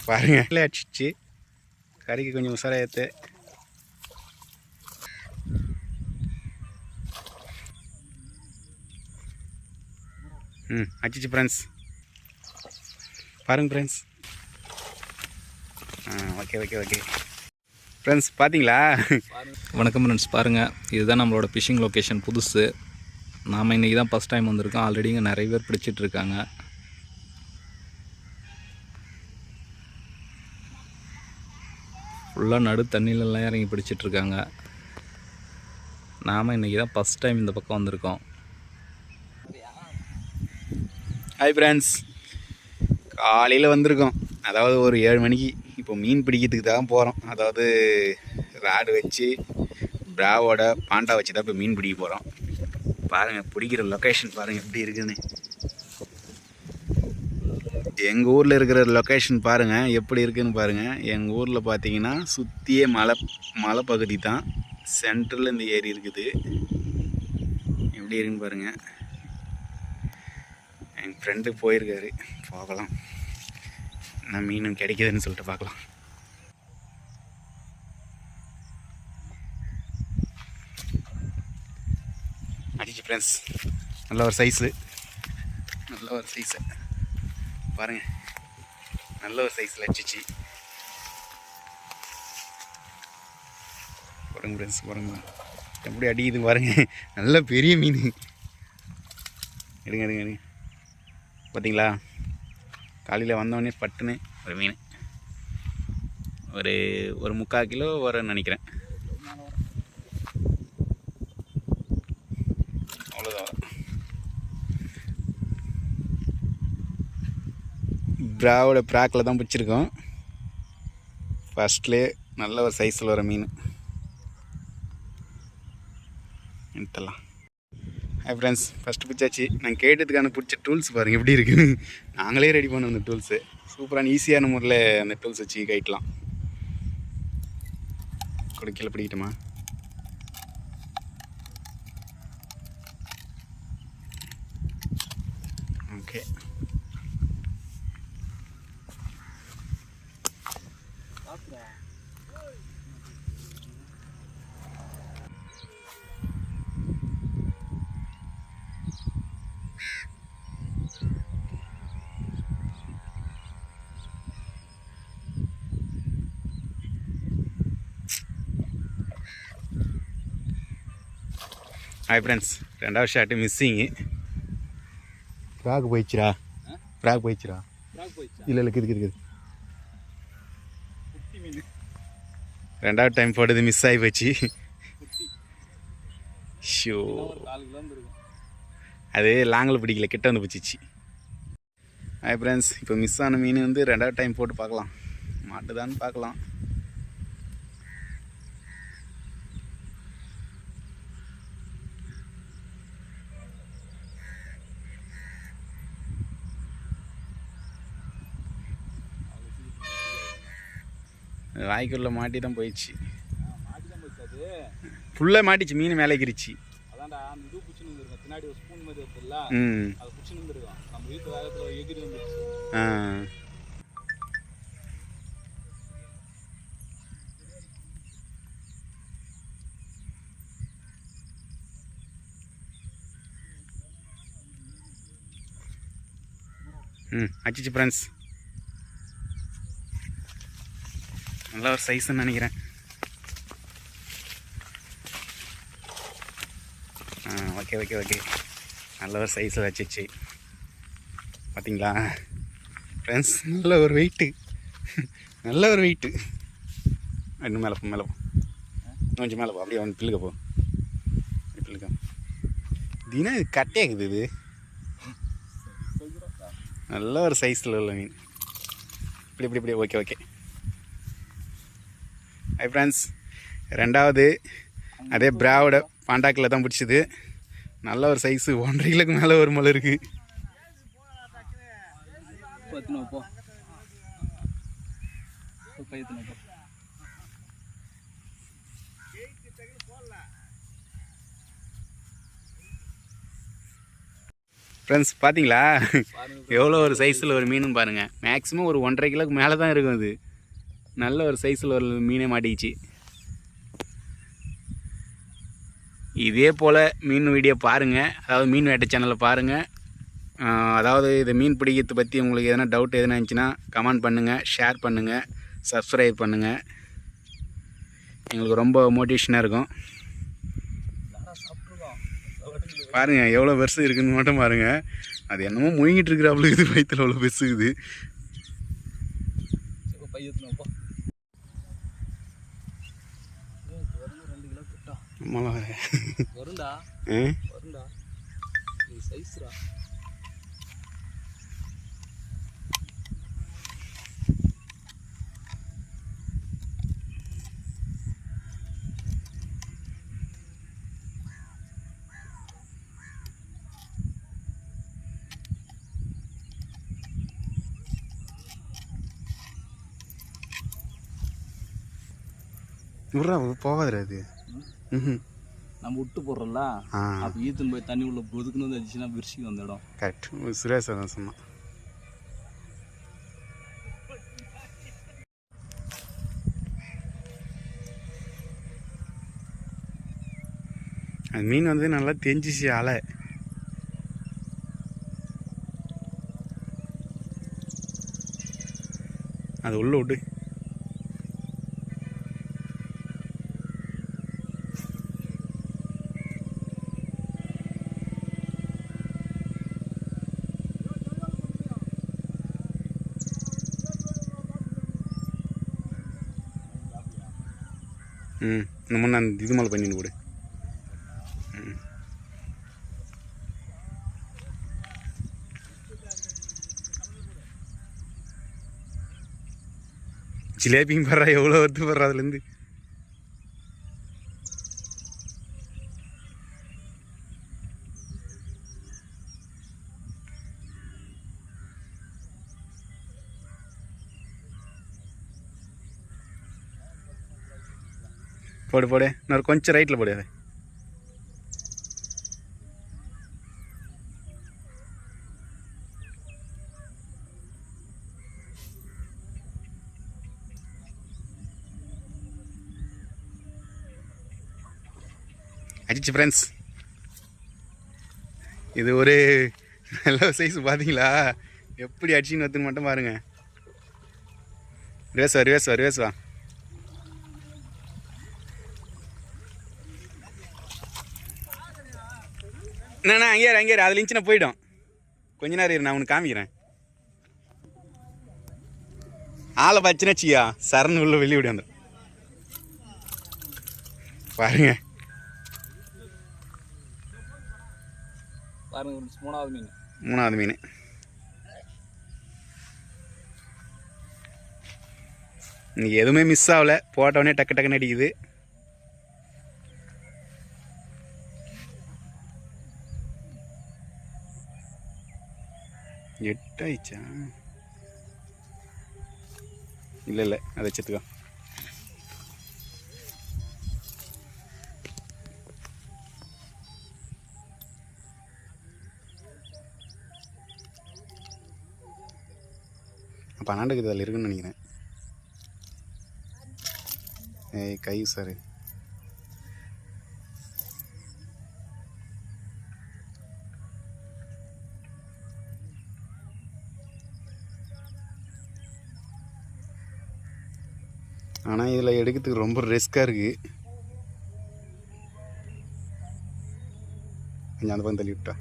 பாருங்க அடிச்சிச்சு கறிக்கு கொஞ்சம் உசாரா ஏற்று அடிச்சிச்சு ஃப்ரெண்ட்ஸ் பாருங்க friends okay okay okay friends பார்த்தீங்களா? வணக்கம் ஃப்ரெண்ட்ஸ், பாருங்கள் இதுதான் நம்மளோட ஃபிஷிங் லொக்கேஷன் புதுசு. நாம் இன்றைக்கி தான் ஃபஸ்ட் டைம் வந்திருக்கோம். ஆல்ரெடி இங்கே நிறைய பேர் பிடிச்சிட்ருக்காங்க. ஃபுல்லாக நடு தண்ணியிலலாம் இறங்கி பிடிச்சிட்ருக்காங்க. நாம் இன்றைக்கி தான் ஃபஸ்ட் டைம் இந்த பக்கம் வந்திருக்கோம். ஹாய் ஃப்ரெண்ட்ஸ், காலையில் வந்திருக்கோம். அதாவது ஒரு 7 மணிக்கு. இப்போ மீன் பிடிக்கிறதுக்கு தான் போகிறோம். அதாவது ராடு வச்சு பிராவோட பாண்டா வச்சு தான் இப்போ மீன் பிடிக்க போகிறோம். பாருங்கள் பிடிக்கிற லொக்கேஷன் பாருங்கள் எப்படி இருக்குதுன்னு. எங்கள் ஊரில் இருக்கிற லொக்கேஷன் பாருங்கள் எப்படி இருக்குதுன்னு பாருங்கள். எங்கள் ஊரில் பார்த்தீங்கன்னா சுற்றியே மலை பகுதி தான். சென்டரில் இந்த ஏரி இருக்குது. எப்படி இருக்குன்னு பாருங்கள். எங்கள் ஃப்ரெண்டு போயிருக்காரு, போகலாம். நான் மீனும் கிடைக்குதுன்னு சொல்லிட்டு பார்க்கலாம். அடிச்சு ஃப்ரெண்ட்ஸ், நல்ல ஒரு சைஸு பாருங்கள். நல்ல ஒரு சைஸில் அடிச்சிச்சு. பாருங்க ஃப்ரெண்ட்ஸ், பாருங்க எப்படி அடிக்குது பாருங்கள். நல்ல பெரிய மீன். எடுங்க பார்த்தீங்களா? காலையில் வந்தோடனே பட்டுன்னு ஒரு மீன் ஒரு 3/4 கிலோ வரும்னு நினைக்கிறேன். அவ்வளோதான். பிராவோட ப்ராக்கில் தான் பிடிச்சிருக்கோம். ஃபஸ்ட்லேயே நல்ல ஒரு சைஸில் வர மீன் எடுத்துடலாம். ஹாய் ஃப்ரெண்ட்ஸ், ஃபஸ்ட்டு பிடிச்சாச்சு. நான் கேட்டதுக்கான பிடிச்ச டூல்ஸ் பாருங்கள் எப்படி இருக்குன்னு. நாங்களே ரெடி பண்ணோம் அந்த டூல்ஸு. சூப்பரான ஈஸியான முறையில் அந்த டூல்ஸ் வச்சு கைட்டலாம். கொடுக்கல பிடிக்கிட்டோமா? ஓகே. ஹாய் ஃப்ரெண்ட்ஸ், 2வது ஷாட்டு மிஸ்ஸிங்கு. ஃப்ராக் போயிடுச்சுரா. இல்லை இருக்குது. 2வது டைம் போட்டது மிஸ் ஆகி போச்சு. ஷோ, அது லாங்கில் பிடிக்கல, கிட்ட வந்து பிடிச்சிச்சு. ஹாய் ஃப்ரெண்ட்ஸ், இப்போ மிஸ் ஆன மீன் வந்து 2வது டைம் போட்டு பார்க்கலாம். மாட்டுதான்னு பார்க்கலாம். வாய்க்குள்ள மாட்டி தான் போயிடுச்சு. ஃபுல்லாக மாட்டிச்சு. மீன் மேலே கிரிச்சு. அச்சிச்சு ஃப்ரெண்ட்ஸ். நல்ல ஒரு சைஸ்ன்னு நினைக்கிறேன். ஓகே. நல்ல ஒரு சைஸில் வச்சிச்சு. பார்த்தீங்களா ஃப்ரெண்ட்ஸ்? நல்ல ஒரு வெயிட்டு. இன்னும் மேலே போ, கொஞ்சம் மேலே போ. அப்படியே வந்து பில்லுக்க போ. தினம் இது கட்டையாக்குது. இது நல்ல ஒரு சைஸில் உள்ள மீன். இப்படி ஓகே. ஹை ஃப்ரெண்ட்ஸ், 2வது அதே பிராவோட பாண்டாக்கில் தான் பிடிச்சிது. நல்ல ஒரு சைஸு. 1.5 கிலோக்கு மேலே ஒரு மலை இருக்குது. ஃப்ரெண்ட்ஸ் பார்த்தீங்களா எவ்வளோ ஒரு சைஸில் ஒரு மீனும் பாருங்கள். மேக்ஸிமம் ஒரு 1.5 கிலோக்கு மேலே தான் இருக்கும். அது நல்ல ஒரு சைஸில் ஒரு மீனே மாட்டிக்கிச்சு. இதே போல் மீன் வீடியோ பாருங்கள், அதாவது மீன் வேட்டை சேனலில் பாருங்கள். அதாவது இது மீன் பிடிக்கிறது பற்றி உங்களுக்கு எதனா டவுட் எதுனா இருந்துச்சுன்னா கமெண்ட் பண்ணுங்கள், ஷேர் பண்ணுங்கள், சப்ஸ்கிரைப் பண்ணுங்கள். எங்களுக்கு ரொம்ப மோட்டிவேஷனாக இருக்கும். பாருங்கள் எவ்வளோ பெருசு இருக்குதுன்னு மட்டும் பாருங்கள். அது என்னமோ முழுங்கிட்டு இருக்கிறாப்புல இது வயிற்றுல அவ்வளோ பெருசுக்குது. வருண்டா வருண்டா சைஸ்ரா. போகாது அது. நம்ம விட்டு போடுறோம்ல, அப்போ ஈத்துன்னு போய் தண்ணி உள்ள பொதுக்குன்னு வந்து அடிச்சுன்னா விரிசிக்கு வந்த இடம். கரெக்ட். சுரேஷ் தான் சொன்னான். அது மீன் வந்து நல்லா தெரிஞ்சிச்சு அலை. அது உள்ள விட்டு இந்த முன்ன அந்த இது மேலே பண்ணிட்டு போடு. ஜிலேபியும் படுறா, எவ்வளோ வருது படுறா அதுலேருந்து. போடு போடு, இன்னொரு கொஞ்சம் ரைட்டில் போடு. அதை அடிச்சு ஃப்ரெண்ட்ஸ். இது ஒரு நல்ல சைஸ் பார்த்தீங்களா? எப்படி அடிச்சுன்னு வந்துன்னு மட்டும் பாருங்க. ரிவேஸ் வா ரிவேஸ் வா ரிவேஸ் வா. என்னண்ணா அங்கேயாரு அதில் இருந்துச்சுன்னா போயிடும். கொஞ்ச நேரம் இரு, நான் உனக்கு காமிக்கிறேன். ஆளை பச்சுன்னா வச்சியா சரன்னு உள்ள வெளியே விட வந்துடும். பாருங்க பாருங்க, மூணாவது மீன். மூணாவது மீன். இன்னைக்கு எதுவுமே மிஸ் ஆகலை. போட்டவொடனே டக்கு டக்குன்னு அடிக்குது. எட்டாயிடுச்சா? இல்லை இல்லை, அதை வச்சுக்கோ. பன்னெண்டுக்கு அதில் இருக்குன்னு நினைக்கிறேன். ஏய் கை சார். ஆனால் இதில் எடுக்கிறதுக்கு ரொம்ப ரிஸ்க்காக இருக்குது. கொஞ்சம் அந்த பக்கம் தள்ளி விட்டா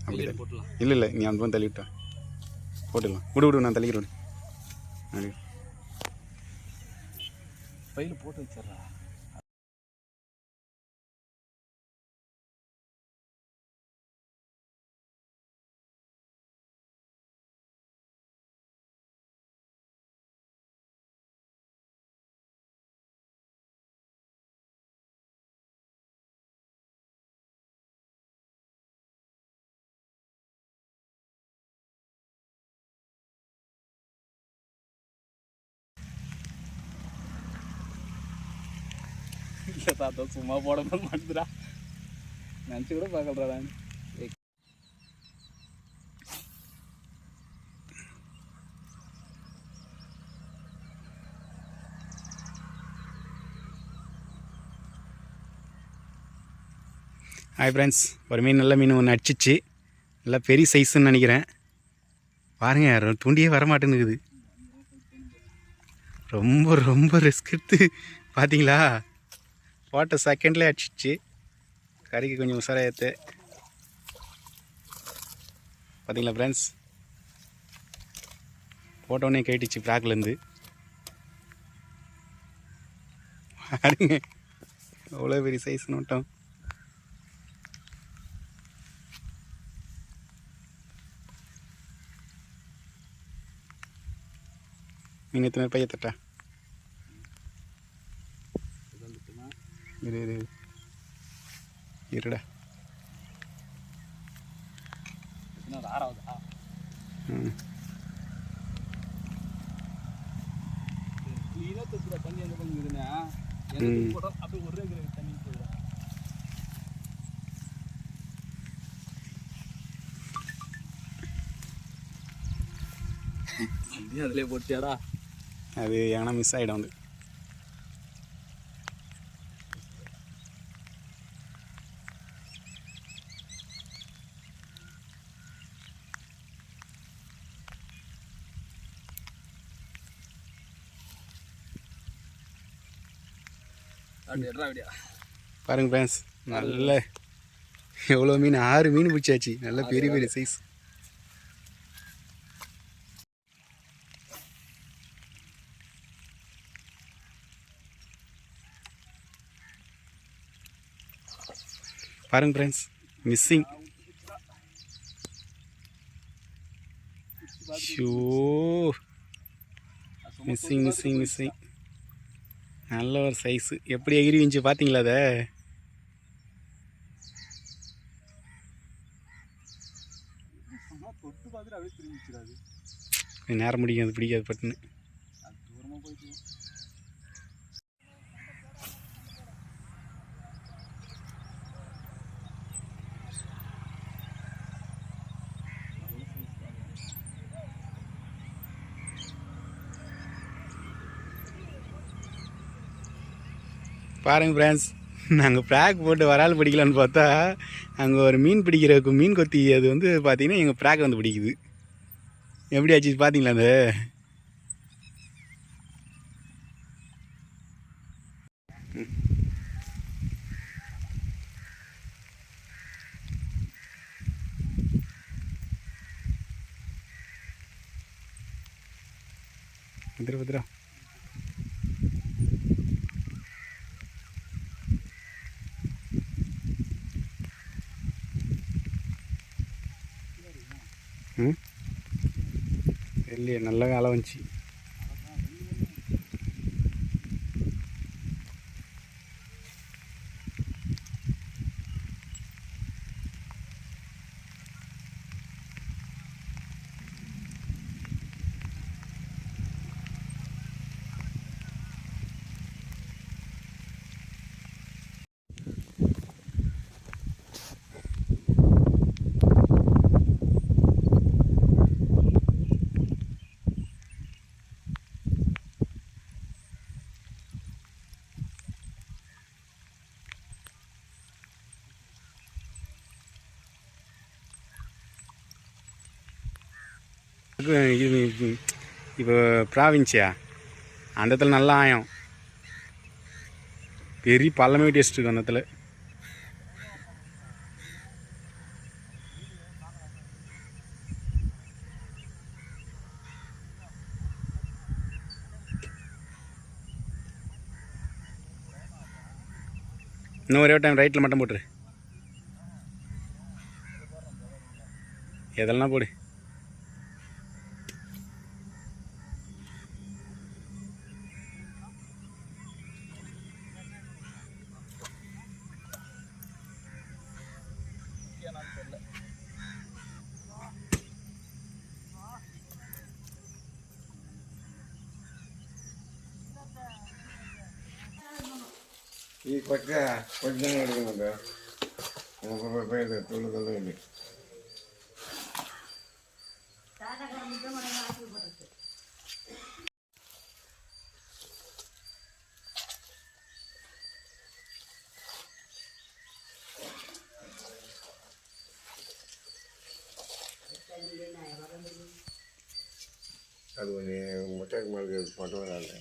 அப்படி இல்லை இல்லை, நீ அந்த பக்கம் தள்ளி விட்டா போட்டுடலாம். விடு நான் தள்ளிக்கிறேன். அப்படி பையில் போட்டு வச்சிட்றா. இல்லை தாத்தா சும்மா போட மாட்டேதுடா, நினச்சி கூட பார்க்கலடா. ஹாய் ஃப்ரெண்ட்ஸ், ஒரு மீன் நல்ல மீன் ஒன்று அடிச்சிச்சு. நல்லா பெரிய சைஸுன்னு நினைக்கிறேன். பாருங்கள், தூண்டியே வரமாட்டேன்னுக்குது. ரொம்ப ரொம்ப ரிஸ்க் எடுத்து பார்த்தீங்களா, போட்ட செகண்ட்லேயே அடிச்சிச்சு. கறிக்கு கொஞ்சம் உசாராக ஏற்று பார்த்தீங்களா ஃப்ரெண்ட்ஸ், போட்டோடனே கேட்டுச்சு ப்ராக்லேருந்து. பாருங்க அவ்வளோ பெரிய சைஸ் நோட்டம். மீன் எத்தனை பைய தட்டா இருடா. அதிலே போட்டியாடா, அது ஏன்னா மிஸ் ஆகிடும். வந்து பாருங்க ஃப்ரெண்ட்ஸ், நல்ல எவ்வளோ மீன், 6 மீன் பிடிச்சாச்சு. நல்ல பெரிய பெரிய சைஸ். பாருங்க friends, missing. Show, missing missing missing. நல்ல ஒரு சைஸு. எப்படி எகிரி வந்துச்சு பார்த்தீங்களா? அதை நேரம் முடியும், அது பிடிக்காது பட்டுன்னு. பாருங்க ஃப்ரெண்ட்ஸ், நாங்கள் ப்ராக் போட்டு வரால் பிடிக்கலான்னு பார்த்தா அங்கே ஒரு மீன் பிடிக்கிறதுக்கு மீன் கொத்தி அது வந்து பார்த்தீங்கன்னா எங்கள் ப்ராக் வந்து பிடிக்குது. எப்படி ஆச்சு பார்த்தீங்களா? அந்த பத்திரா பத்திரா. இல்லையே, நல்ல காலம் வந்துச்சு. இப்போ ப்ராவின்சியா அந்த இடத்துல நல்லா ஆயம், பெரிய பள்ளமே டேஸ்ட் இருக்கும் அந்த இடத்துல. இன்னும் ஒரே டைம் ரைட்டில் மட்டும் போட்டுரு, எதெல்லாம் போடு. ಈ ಪಕ್ಕ ಪಡ್ಡನೆ ಹಿಡ್ಕೊಂಡು ತುಳಿದಲ್ಲ ಇಲ್ಲಿ அது கொஞ்சம் மொட்டை மாடு மட்டும் வராது